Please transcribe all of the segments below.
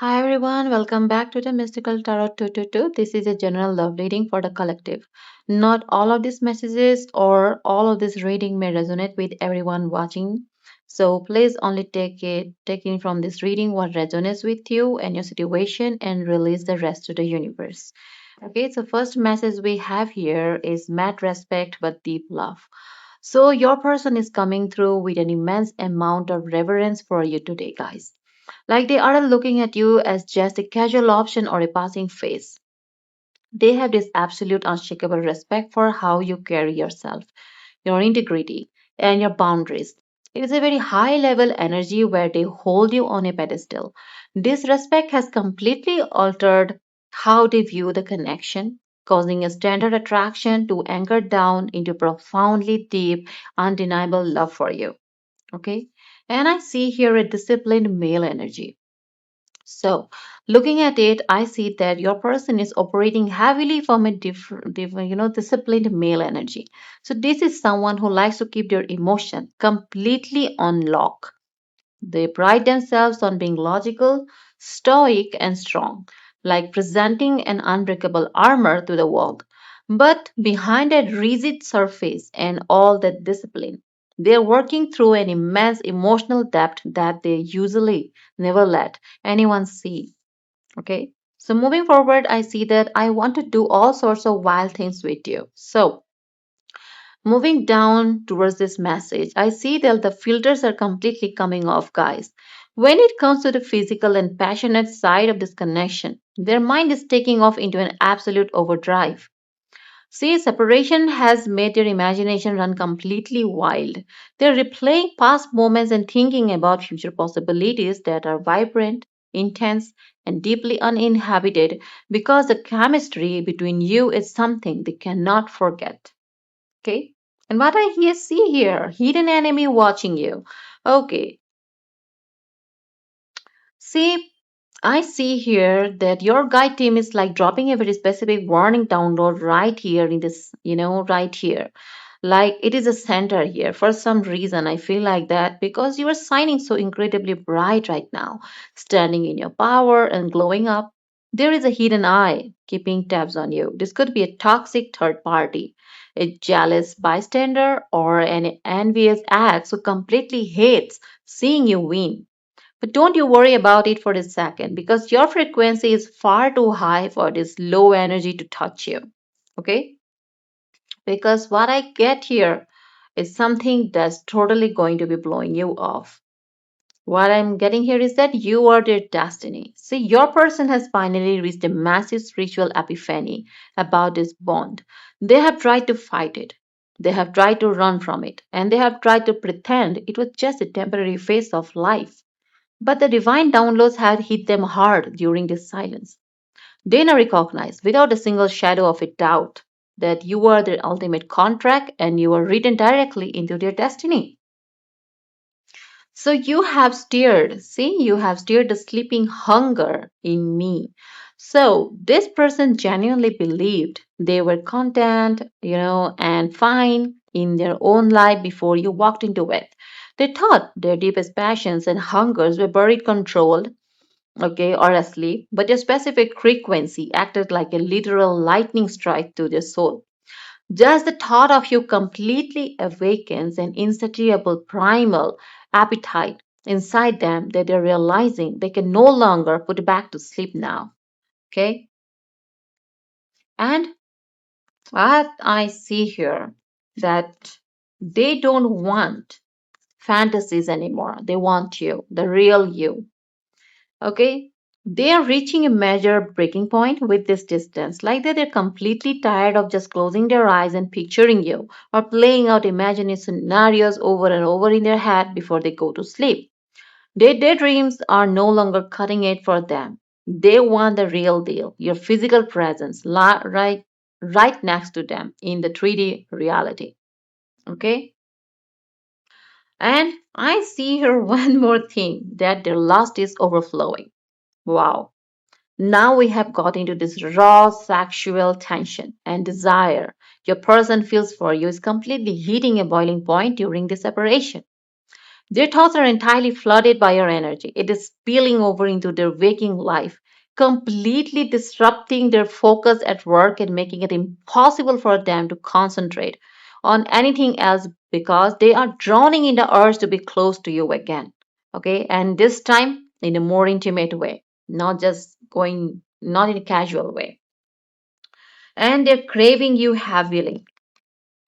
Hi everyone, welcome back to the Mystical Tarot 222. This is a general love reading for the collective. Not all of these messages or all of this reading may resonate with everyone watching. So please only take in from this reading what resonates with you and your situation and release the rest to the universe. Okay, so first message we have here is mad respect but deep love. So your person is coming through with an immense amount of reverence for you today, guys. Like they aren't looking at you as just a casual option or a passing phase. They have this absolute unshakable respect for how you carry yourself, your integrity, and your boundaries. It is a very high level energy where they hold you on a pedestal. This respect has completely altered how they view the connection, causing a standard attraction to anchor down into profoundly deep, undeniable love for you. Okay? And I see here a disciplined male energy. So, looking at it, I see that your person is operating heavily from a disciplined male energy. So, this is someone who likes to keep their emotion completely on lock. They pride themselves on being logical, stoic, and strong, like presenting an unbreakable armor to the world. But behind that rigid surface and all that discipline, they're working through an immense emotional depth that they usually never let anyone see. Okay. So moving forward, I see that I want to do all sorts of wild things with you. So moving down towards this message, I see that the filters are completely coming off, guys. When it comes to the physical and passionate side of this connection, their mind is taking off into an absolute overdrive. See, separation has made their imagination run completely wild. They're replaying past moments and thinking about future possibilities that are vibrant, intense, and deeply uninhabited because the chemistry between you is something they cannot forget. Okay. And what I see here, hidden enemy watching you. Okay. See, I see here that your guide team is like dropping a very specific warning download right here in this, right here. Like it is a center here. For some reason, I feel like that because you are shining so incredibly bright right now, standing in your power and glowing up. There is a hidden eye keeping tabs on you. This could be a toxic third party, a jealous bystander, or an envious ex who completely hates seeing you win. But don't you worry about it for a second because your frequency is far too high for this low energy to touch you. Okay? Because what I get here is something that's totally going to be blowing you off. What I'm getting here is that you are their destiny. See, your person has finally reached a massive spiritual epiphany about this bond. They have tried to fight it, they have tried to run from it, and they have tried to pretend it was just a temporary phase of life. But the divine downloads had hit them hard during this silence. They now recognize, without a single shadow of a doubt, that you are their ultimate contract and you are written directly into their destiny. So you have steered, see, you have steered the sleeping hunger in me. So this person genuinely believed they were content, and fine in their own life before you walked into it. They thought their deepest passions and hungers were buried controlled, okay, or asleep, but their specific frequency acted like a literal lightning strike to their soul. Just the thought of you completely awakens an insatiable primal appetite inside them that they're realizing they can no longer put back to sleep now. Okay? And what I see here that they don't want fantasies anymore. They want you, the real you. Okay? They are reaching a major breaking point with this distance, like that they're completely tired of just closing their eyes and picturing you or playing out imaginary scenarios over and over in their head before they go to sleep. Their daydreams are no longer cutting it for them. They want the real deal, your physical presence, right next to them in the 3D reality. Okay? And I see here one more thing that their lust is overflowing. Wow. Now we have got into this raw sexual tension and desire your person feels for you is completely hitting a boiling point during the separation. Their thoughts are entirely flooded by your energy. It is spilling over into their waking life, completely disrupting their focus at work and making it impossible for them to concentrate on anything else because they are drowning in the urge to be close to you again. Okay, and this time in a more intimate way, not in a casual way. And they're craving you heavily.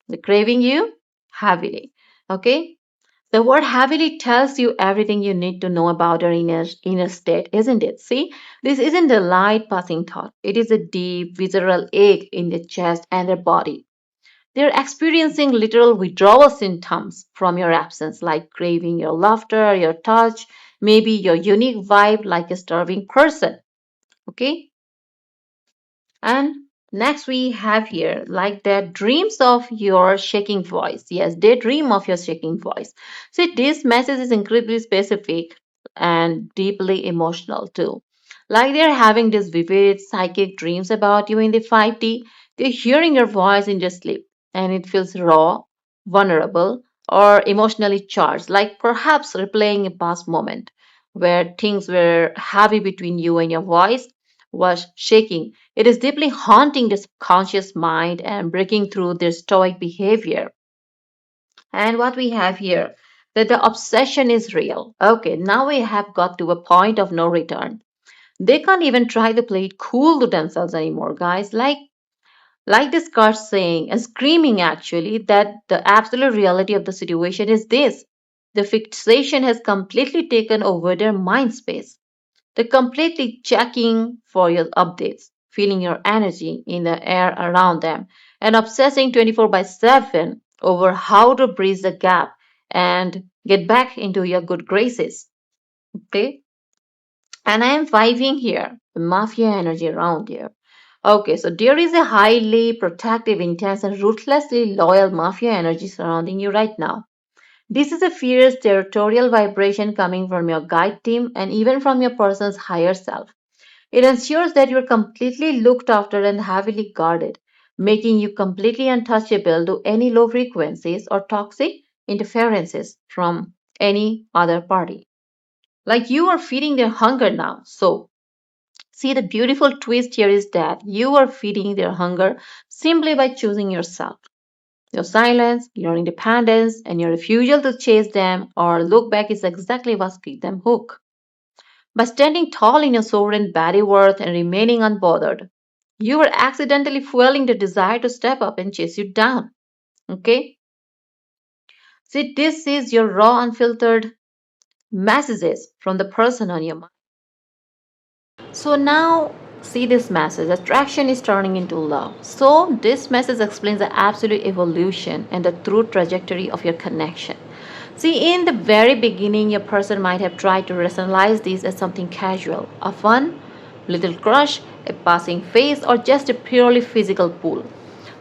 They're craving you heavily. Okay, the word heavily tells you everything you need to know about our inner state, isn't it? See, this isn't a light passing thought. It is a deep, visceral ache in the chest and their body. They're experiencing literal withdrawal symptoms from your absence, like craving your laughter, your touch, maybe your unique vibe like a starving person. Okay? And next we have here like that dreams of your shaking voice. Yes, they dream of your shaking voice. See, this message is incredibly specific and deeply emotional too. Like they're having these vivid psychic dreams about you in the 5D. They're hearing your voice in their sleep and it feels raw, vulnerable, or emotionally charged, like perhaps replaying a past moment where things were heavy between you and your voice was shaking. It is deeply haunting the subconscious mind and breaking through their stoic behavior. And what we have here, that the obsession is real. Okay, now we have got to a point of no return. They can't even try to play it cool to themselves anymore, guys. Like this card saying and screaming actually that the absolute reality of the situation is this. The fixation has completely taken over their mind space. They're completely checking for your updates, feeling your energy in the air around them, and obsessing 24 by 7 over how to bridge the gap and get back into your good graces. Okay? And I am vibing here, the mafia energy around here. Okay, so there is a highly protective, intense, and ruthlessly loyal mafia energy surrounding you right now. This is a fierce territorial vibration coming from your guide team and even from your person's higher self. It ensures that you're completely looked after and heavily guarded, making you completely untouchable to any low frequencies or toxic interferences from any other party. Like you are feeding their hunger now. So, see, the beautiful twist here is that you are feeding their hunger simply by choosing yourself. Your silence, your independence, and your refusal to chase them or look back is exactly what keeps them hooked. By standing tall in your sovereign body worth and remaining unbothered, you are accidentally fueling the desire to step up and chase you down. Okay? See, this is your raw, unfiltered messages from the person on your mind. So now, see this message attraction is turning into love. So, this message explains the absolute evolution and the true trajectory of your connection. See, in the very beginning, your person might have tried to rationalize this as something casual, a fun little crush, a passing phase, or just a purely physical pull.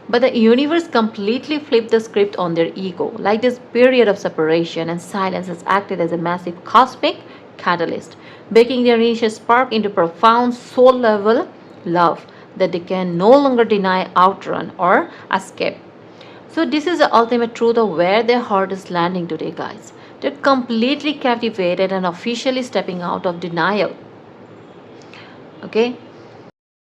But the universe completely flipped the script on their ego. Like this period of separation and silence has acted as a massive cosmic catalyst, making their initial spark into profound soul level love that they can no longer deny, outrun, or escape. So, this is the ultimate truth of where their heart is landing today, guys. They're completely captivated and officially stepping out of denial. Okay,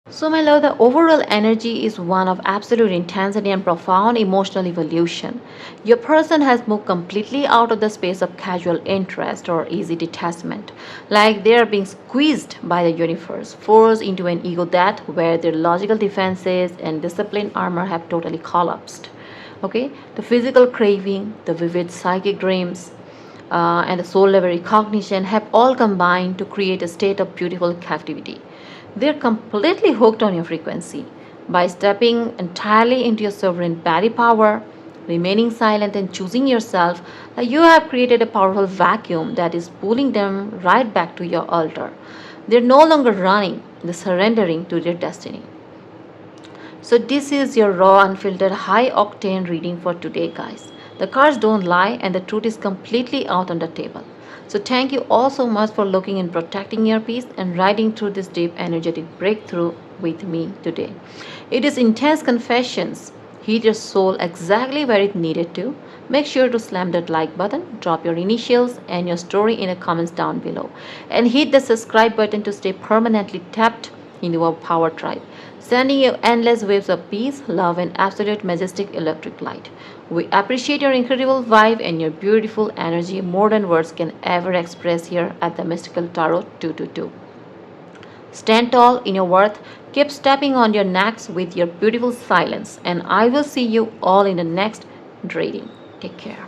so, my love, the overall energy is one of absolute intensity and profound emotional evolution. Your person has moved completely out of the space of casual interest or easy detachment, like they are being squeezed by the universe, forced into an ego that where their logical defenses and discipline armor have totally collapsed. Okay, the physical craving, the vivid psychic dreams, and the soul level recognition have all combined to create a state of beautiful captivity. They're completely hooked on your frequency. By stepping entirely into your sovereign body power, remaining silent, and choosing yourself, you have created a powerful vacuum that is pulling them right back to your altar. They're no longer running, they're surrendering to their destiny. So, this is your raw, unfiltered, high octane reading for today, guys. The cards don't lie, and the truth is completely out on the table. So, thank you all so much for looking and protecting your peace and riding through this deep energetic breakthrough with me today. It is intense confessions hit your soul exactly where it needed to. Make sure to slam that like button, drop your initials and your story in the comments down below, and hit the subscribe button to stay permanently tapped into our power tribe, sending you endless waves of peace, love, and absolute majestic electric light. We appreciate your incredible vibe and your beautiful energy more than words can ever express here at the Mystical Tarot 222. Stand tall in your worth, keep stepping on your necks with your beautiful silence, and I will see you all in the next reading. Take care.